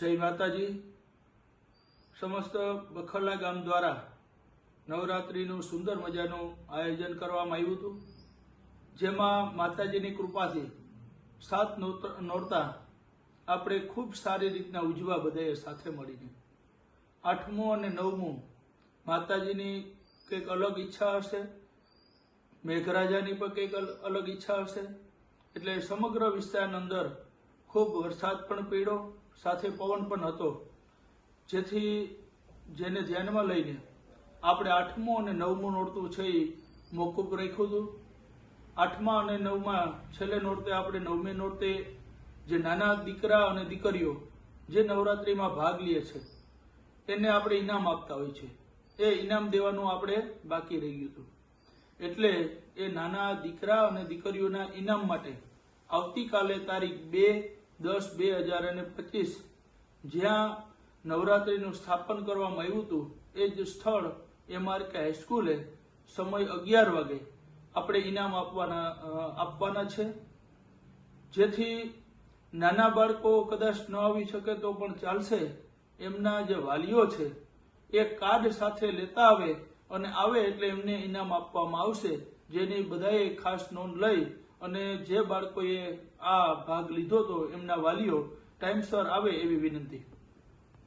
જય માતાજી। સમસ્ત બખરલા ગામ દ્વારા નવરાત્રિનું સુંદર મજાનું આયોજન કરવામાં આવ્યું હતું, જેમાં માતાજીની કૃપાથી 7 નોરતા આપણે ખૂબ સારી રીતના ઉજવા બધાએ સાથે મળીને। 8મું અને 9મું માતાજીની કંઈક અલગ ઈચ્છા હશે, મેઘરાજાની પણ કંઈક અલગ ઈચ્છા હશે। એટલે સમગ્ર વિસ્તારની અંદર ખૂબ વરસાદ પણ પડ્યો, સાથે પવન પણ હતો, જેથી જેને ધ્યાનમાં લઈને આપણે 8મું અને 9મું નોરતું છે એ મોકૂફ રાખ્યું હતું। 8મા અને 9મા છેલ્લે નોરતે આપણે 9મી નોરતે જે નાના દીકરા અને દીકરીઓ જે નવરાત્રિમાં ભાગ લે છે એને આપણે ઇનામ આપતા હોય છે, એ ઇનામ દેવાનું આપણે બાકી રહી ગયું હતું। એટલે એ નાના દીકરા અને દીકરીઓના ઇનામ માટે આવતીકાલે તારીખ 2/10/2025 જ્યાં નવરાત્રિનું સ્થાપન કરવામાં આવ્યું હતું એ જ સ્થળ MRK હાઈસ્કૂલે સમય 11 વાગે આપણે ઇનામ આપવાના છે, જેથી નાના બાળકો કદાચ ન આવી શકે તો પણ ચાલશે। એમના જે વાલીઓ છે એ કાર્ડ સાથે લેતા આવે અને આવે એટલે એમને ઇનામ આપવામાં આવશે, જેની બધાએ ખાસ નોંધ લઈ અને જે બાળકોએ આ ભાગ લીધો હતો એમના વાલીઓ ટાઈમસર આવે એવી વિનંતી।